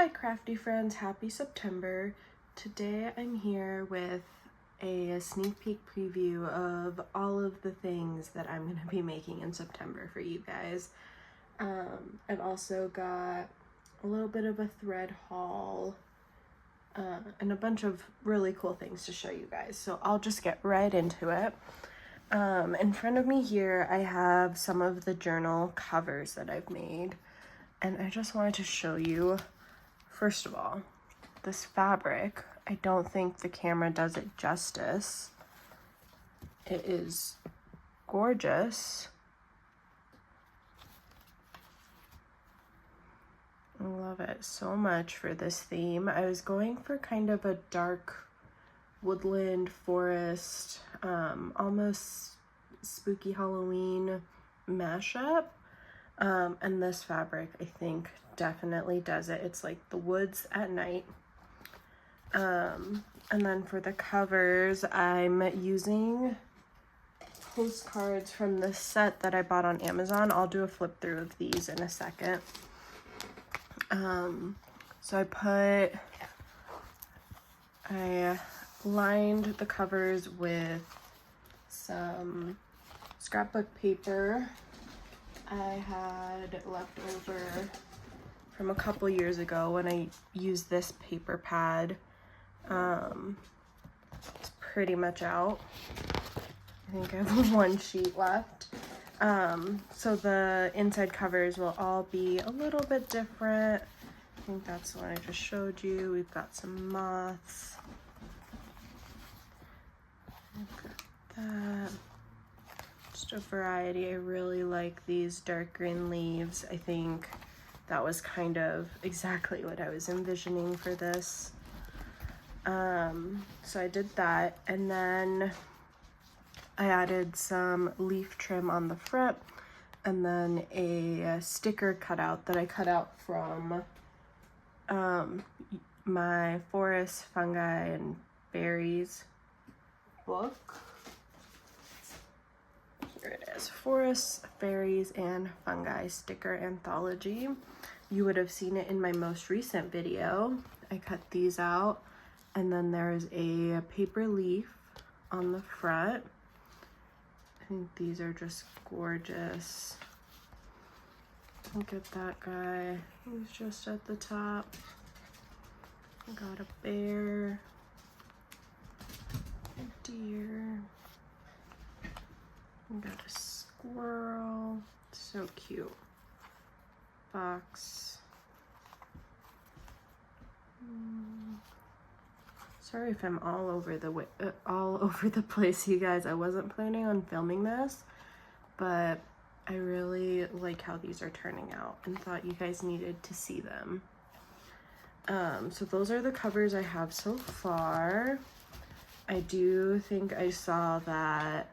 Hi Crafty friends, happy September. Today I'm here with a sneak peek preview of all of the things that I'm going to be making in September for you guys. I've also got a little bit of a thread haul and a bunch of really cool things to show you guys. So I'll just get right into it. In front of me here I have some of the journal covers that I've made, and I just wanted to show you. First of all, this fabric, I don't think the camera does it justice. It is gorgeous. I love it so much for this theme. I was going for kind of a dark woodland forest, almost spooky Halloween mashup. And this fabric, I think, definitely does it. It's like the woods at night. And then for the covers, I'm using postcards from this set that I bought on Amazon. I'll do a flip through of these in a second. So I lined the covers with some scrapbook paper I had left over from a couple years ago when I used this paper pad. It's pretty much out. I think I have one sheet left. So the inside covers will all be a little bit different. I think that's the one I just showed you. We've got some moths. I've got that. Just a variety. I really like these dark green leaves. I think that was kind of exactly what I was envisioning for this. So I did that, and then I added some leaf trim on the front, and then a sticker cutout that I cut out from my forest, fungi, and berries book. Here it is, Forests, Fairies, and Fungi Sticker Anthology. You would have seen it in my most recent video. I cut these out, and then there's a paper leaf on the front. I think these are just gorgeous. Look at that guy, he's just at the top. Got a bear, a deer. We got a squirrel, so cute. Fox. Sorry if I'm all over the place, you guys. I wasn't planning on filming this, but I really like how these are turning out and thought you guys needed to see them. So those are the covers I have so far. I do think I saw that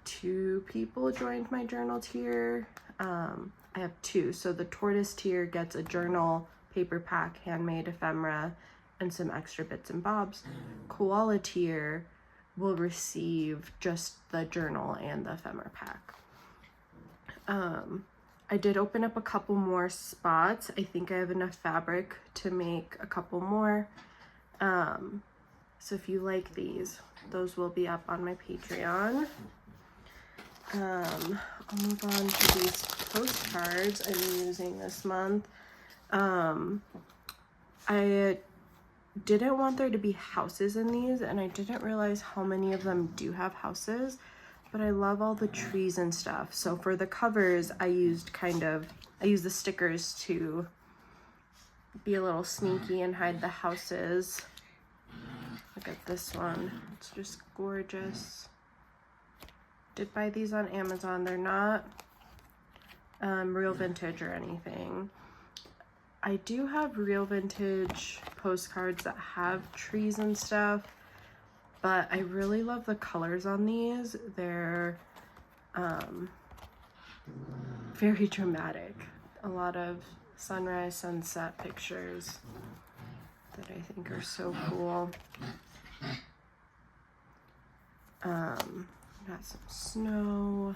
2 people joined my journal tier. I have 2. So the tortoise tier gets a journal, paper pack, handmade ephemera, and some extra bits and bobs. Koala tier will receive just the journal and the ephemera pack. I did open up a couple more spots. I think I have enough fabric to make a couple more. So if you like these, those will be up on my Patreon. I'll move on to these postcards I'm using this month. I didn't want there to be houses in these, and I didn't realize how many of them do have houses, but I love all the trees and stuff. So for the covers, I used the stickers to be a little sneaky and hide the houses. Look at this one, it's just gorgeous. Did buy these on Amazon. They're not real vintage or anything. I do have real vintage postcards that have trees and stuff, but I really love the colors on these. They're very dramatic. A lot of sunrise, sunset pictures that I think are so cool. Got some snow.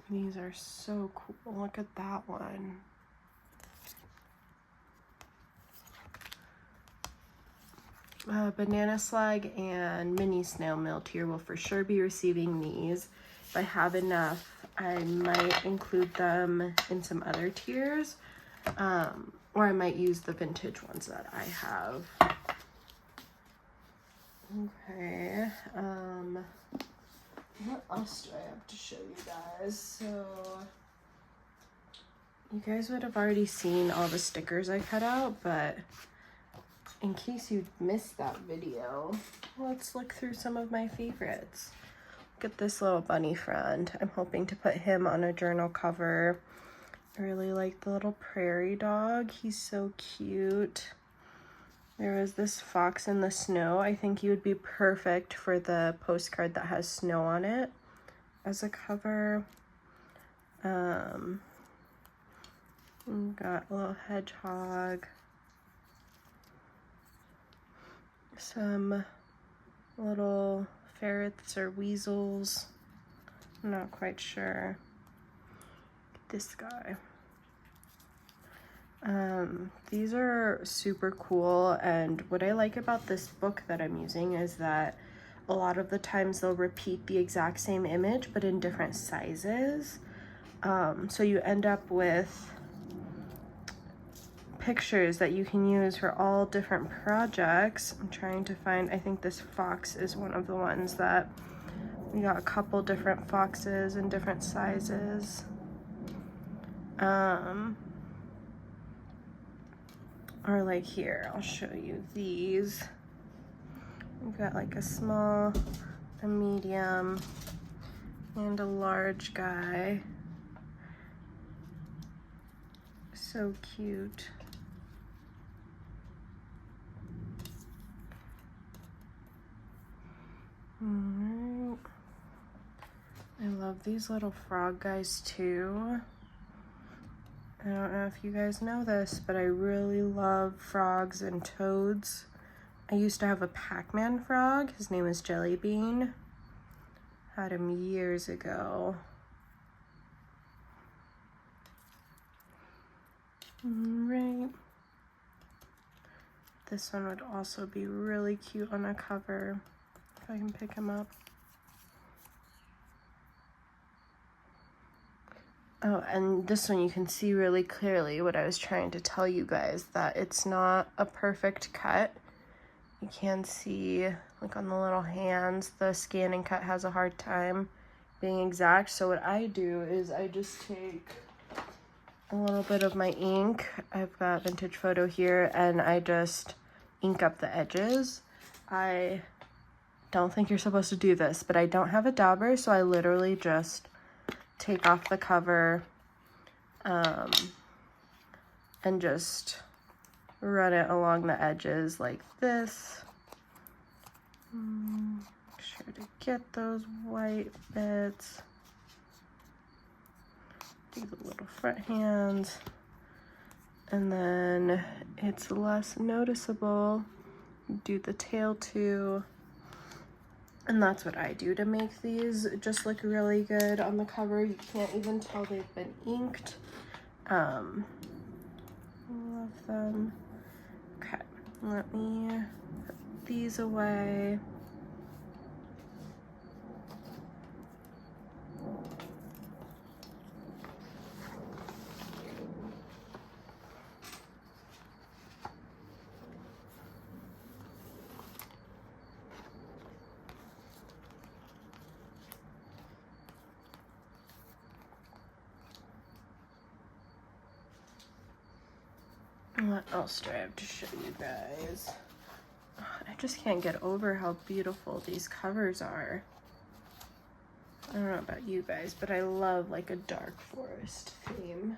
These are so cool. Look at that one. Banana Slug and Mini Snail Mail tier will for sure be receiving these. If I have enough, I might include them in some other tiers, or I might use the vintage ones that I have. Okay, what else do I have to show you guys? So, you guys would have already seen all the stickers I cut out, but in case you missed that video, let's look through some of my favorites. Look at this little bunny friend. I'm hoping to put him on a journal cover. I really like the little prairie dog. He's so cute. There was this fox in the snow. I think he would be perfect for the postcard that has snow on it as a cover. We got a little hedgehog. Some little ferrets or weasels. I'm not quite sure. This guy. These are super cool, and what I like about this book that I'm using is that a lot of the times they'll repeat the exact same image but in different sizes. So you end up with pictures that you can use for all different projects. I'm trying to find, I think this fox is one of the ones that we got a couple different foxes in different sizes. Or like here, I'll show you these. We've got like a small, a medium, and a large guy. So cute. Alright. I love these little frog guys too. I don't know if you guys know this, but I really love frogs and toads. I used to have a Pac-Man frog. His name is Jellybean. Had him years ago. Right. This one would also be really cute on a cover, if I can pick him up. Oh, and this one you can see really clearly what I was trying to tell you guys, that it's not a perfect cut. You can see, like on the little hands, the scan and cut has a hard time being exact. So what I do is I just take a little bit of my ink. I've got Vintage Photo here, and I just ink up the edges. I don't think you're supposed to do this, but I don't have a dauber, so I literally just take off the cover and just run it along the edges like this. Make sure to get those white bits. Do the little front hands, and then it's less noticeable. Do the tail too. And that's what I do to make these just look really good on the cover. You can't even tell they've been inked. Love them. Okay, let me put these away. What else do I have to show you guys? I just can't get over how beautiful these covers are. I don't know about you guys, but I love like a dark forest theme.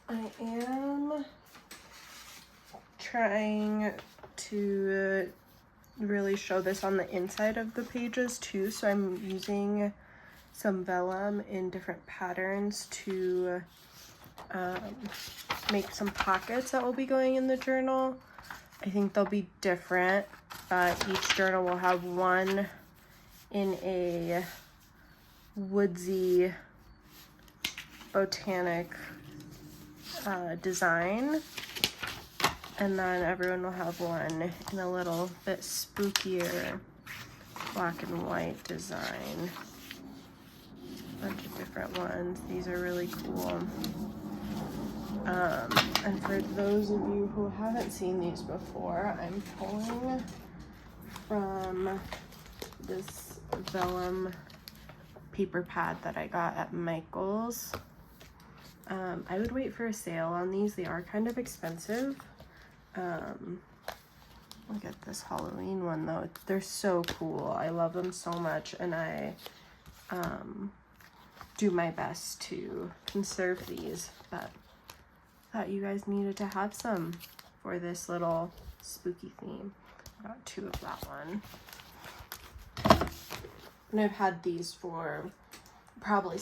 I am trying to really show this on the inside of the pages too, so I'm using some vellum in different patterns to make some pockets that will be going in the journal. I think they'll be different, but each journal will have one in a woodsy botanic design, and then everyone will have one in a little bit spookier black and white design. A bunch of different ones. These are really cool. And for those of you who haven't seen these before, I'm pulling from this vellum paper pad that I got at Michael's. I would wait for a sale on these. They are kind of expensive. Look at this Halloween one though. They're so cool. I love them so much, and I do my best to conserve these, but thought you guys needed to have some for this little spooky theme. I got 2 of that one. And I've had these for probably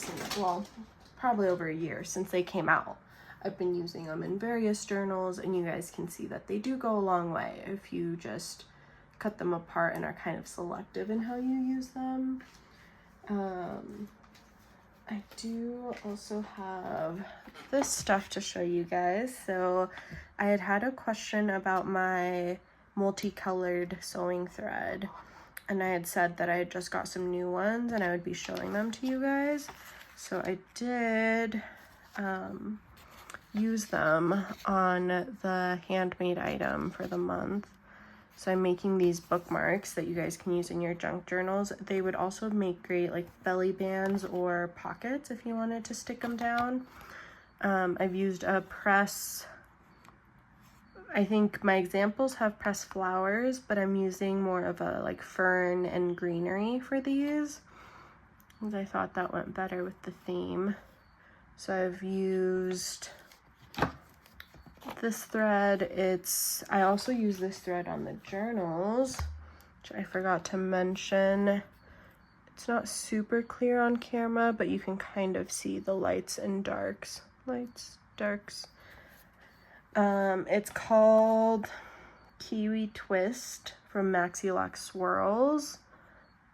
over a year since they came out. I've been using them in various journals, and you guys can see that they do go a long way if you just cut them apart and are kind of selective in how you use them. I do also have this stuff to show you guys. So I had a question about my multicolored sewing thread, and I had said that I had just got some new ones and I would be showing them to you guys. So I did use them on the handmade item for the month. So I'm making these bookmarks that you guys can use in your junk journals. They would also make great like belly bands or pockets if you wanted to stick them down. I've used a press. I think my examples have pressed flowers, but I'm using more of a like fern and greenery for these, because I thought that went better with the theme. So I've used this thread. I also use this thread on the journals, which I forgot to mention. It's not super clear on camera, but you can kind of see the lights and darks. It's called Kiwi Twist from Maxi Lock Swirls.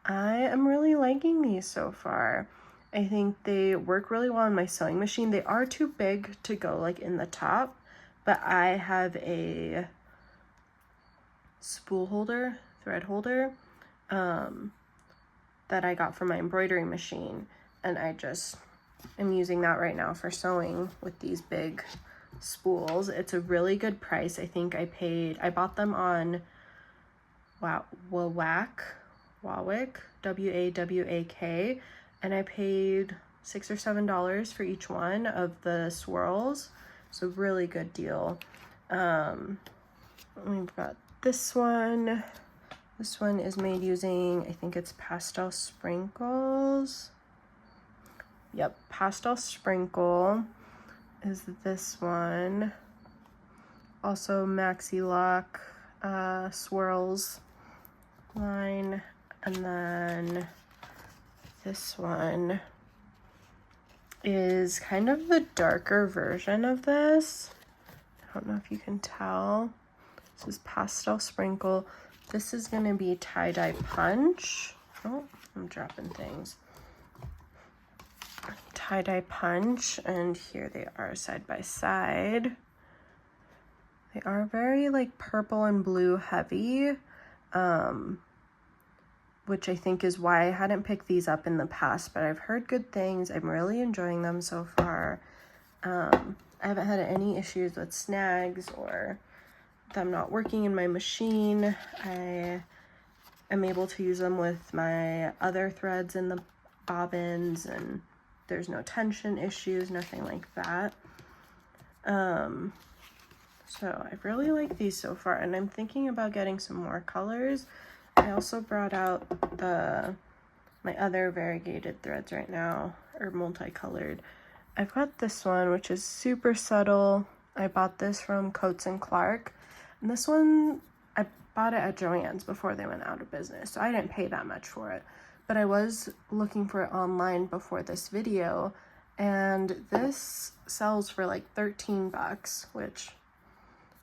I am really liking these so far. I think they work really well on my sewing machine. They are too big to go like in the top, but I have a spool holder, thread holder, that I got from my embroidery machine, and I just am using that right now for sewing with these big spools. It's a really good price. I think I bought them on Wawak, W-A-W-A-K, and I paid $6 or $7 for each one of the swirls. So really good deal. We've got this one. This one is made using, I think it's pastel sprinkles. Yep, pastel sprinkle is this one. Also Maxi Lock swirls line. And then this one is kind of the darker version of this. I don't know if you can tell. This is pastel sprinkle. This is going to be tie-dye punch. Oh, I'm dropping things. Tie-dye punch, and here they are side by side. They are very like purple and blue heavy, which I think is why I hadn't picked these up in the past, but I've heard good things. I'm really enjoying them so far. I haven't had any issues with snags or them not working in my machine. I am able to use them with my other threads in the bobbins, and there's no tension issues, nothing like that. So I really like these so far, and I'm thinking about getting some more colors. I also brought out my other variegated threads right now, or multicolored. I've got this one, which is super subtle. I bought this from Coats & Clark. And this one, I bought it at Joann's before they went out of business, so I didn't pay that much for it. But I was looking for it online before this video, and this sells for like $13, which,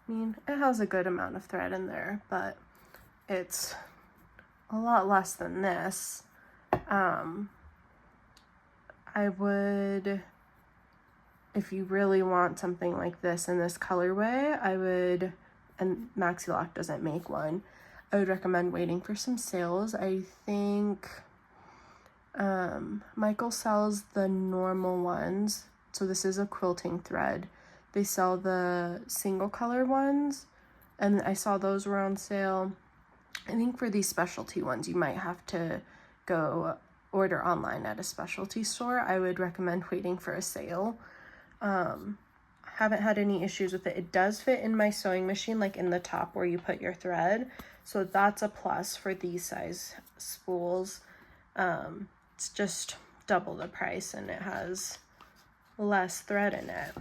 I mean, it has a good amount of thread in there, but it's a lot less than this. I would, if you really want something like this in this colorway, I would, and Maxi Lock doesn't make one, I would recommend waiting for some sales. I think Michael sells the normal ones. So this is a quilting thread. They sell the single color ones, and I saw those were on sale. I think for these specialty ones, you might have to go order online at a specialty store. I would recommend waiting for a sale. Haven't had any issues with it. It does fit in my sewing machine, like in the top where you put your thread. So that's a plus for these size spools. It's just double the price and it has less thread in it.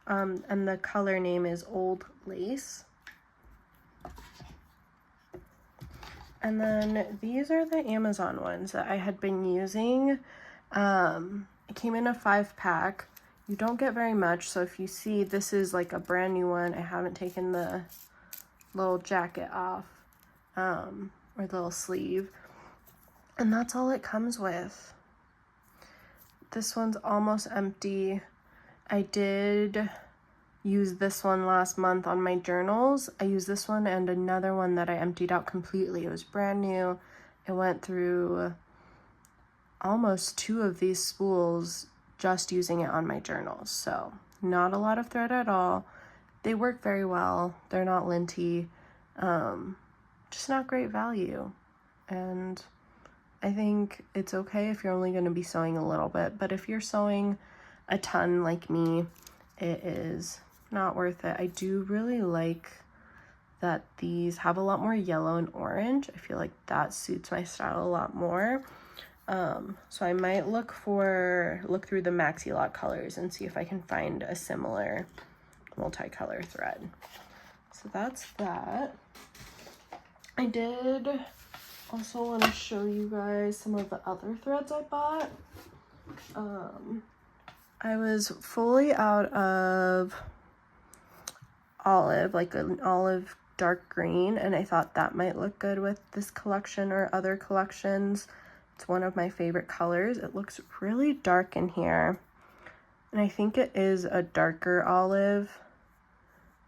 And the color name is Old Lace. And then these are the Amazon ones that I had been using. It came in a 5-pack. You don't get very much, so if you see, this is like a brand new one. I haven't taken the little jacket off, or the little sleeve. And that's all it comes with. This one's almost empty. I did use this one last month on my journals. I used this one and another one that I emptied out completely. It was brand new. I went through almost 2 of these spools just using it on my journals. So not a lot of thread at all. They work very well. They're not linty. Just not great value. And I think it's okay if you're only going to be sewing a little bit, but if you're sewing a ton like me, it is not worth it. I do really like that these have a lot more yellow and orange. I feel like that suits my style a lot more. So I might look through the Maxi Lock colors and see if I can find a similar multicolor thread. So that's that. I did also want to show you guys some of the other threads I bought. I was fully out of olive, like an olive dark green, and I thought that might look good with this collection or other collections. It's one of my favorite colors. It looks really dark in here, and I think it is a darker olive,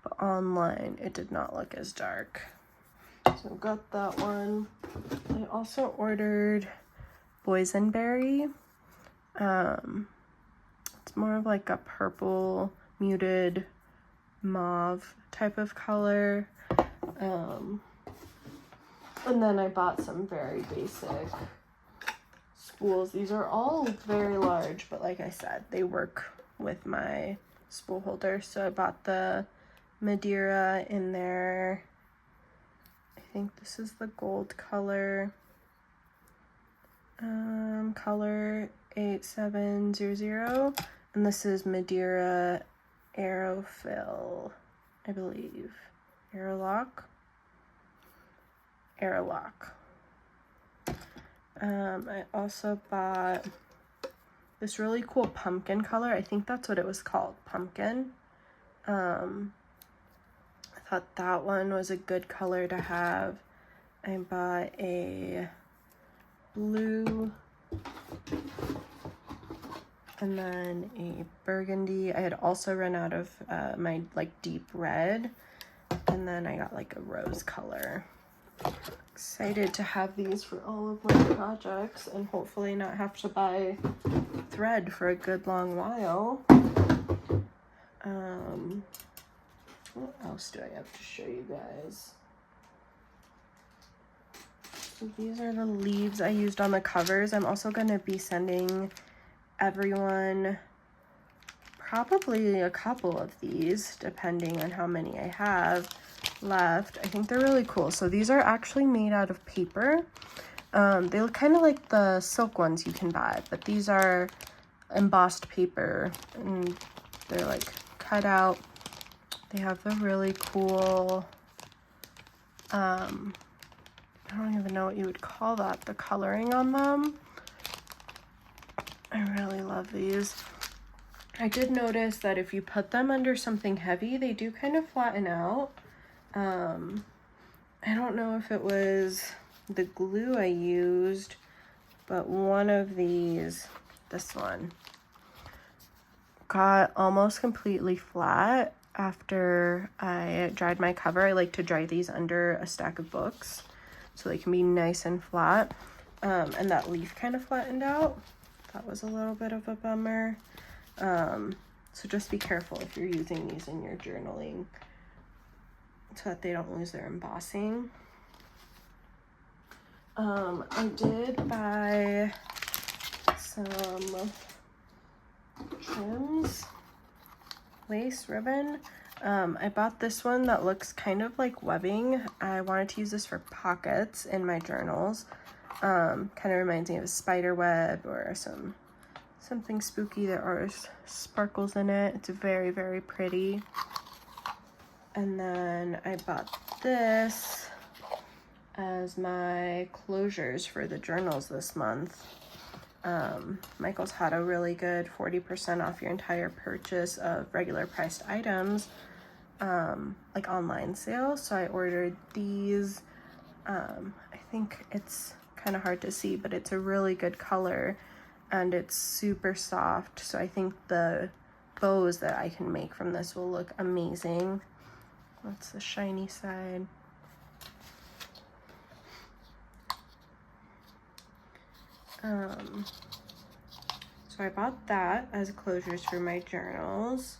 but online it did not look as dark. So got that one. I also ordered boysenberry. It's more of like a purple muted mauve type of color. And then I bought some very basic spools. These are all very large, but like I said, they work with my spool holder. So I bought the Madeira in there. I think this is the gold color. Color 8700. And this is Madeira Aerofill, I believe. Aerolock. I also bought this really cool pumpkin color. I think that's what it was called, pumpkin. I thought that one was a good color to have. I bought a blue and then a burgundy. I had also run out of my like deep red, and then I got like a rose color. Excited to have these for all of my projects and hopefully not have to buy thread for a good long while. What else do I have to show you guys? So these are the leaves I used on the covers. I'm also going to be sending everyone probably a couple of these, depending on how many I have left. I think they're really cool. So these are actually made out of paper. They look kind of like the silk ones you can buy, but these are embossed paper and they're like cut out. They have the really cool, I don't even know what you would call that, the coloring on them. I really love these. I did notice that if you put them under something heavy, they do kind of flatten out. I don't know if it was the glue I used but one of these, this one, got almost completely flat after I dried my cover. I like to dry these under a stack of books so they can be nice and flat. And that leaf kind of flattened out. That was a little bit of a bummer. So just be careful if you're using these in your journaling so that they don't lose their embossing. I did buy some trims, lace ribbon. I bought this one that looks kind of like webbing. I wanted to use this for pockets in my journals. Kind of reminds me of a spider web or something spooky. There are sparkles in it. It's very, very pretty. And then I bought this as my closures for the journals this month. Michael's had a really good 40% off your entire purchase of regular priced items, like online sale. So I ordered these. I think it's kind of hard to see, but it's a really good color and it's super soft. So I think the bows that I can make from this will look amazing. That's the shiny side. So I bought that as closures for my journals.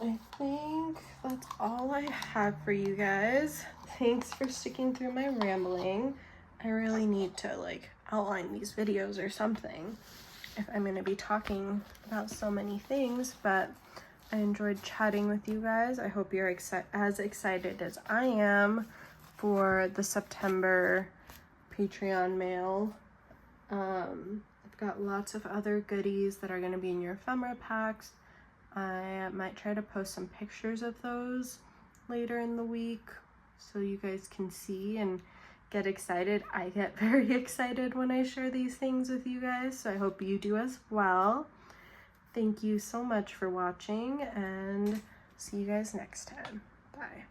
I think that's all I have for you guys. Thanks for sticking through my rambling. I really need to like outline these videos or something if I'm going to be talking about so many things, but I enjoyed chatting with you guys. I hope you're as excited as I am for the September Patreon mail. I've got lots of other goodies that are going to be in your ephemera packs. I might try to post some pictures of those later in the week so you guys can see and get excited. I get very excited when I share these things with you guys, so I hope you do as well. Thank you so much for watching, and see you guys next time. Bye.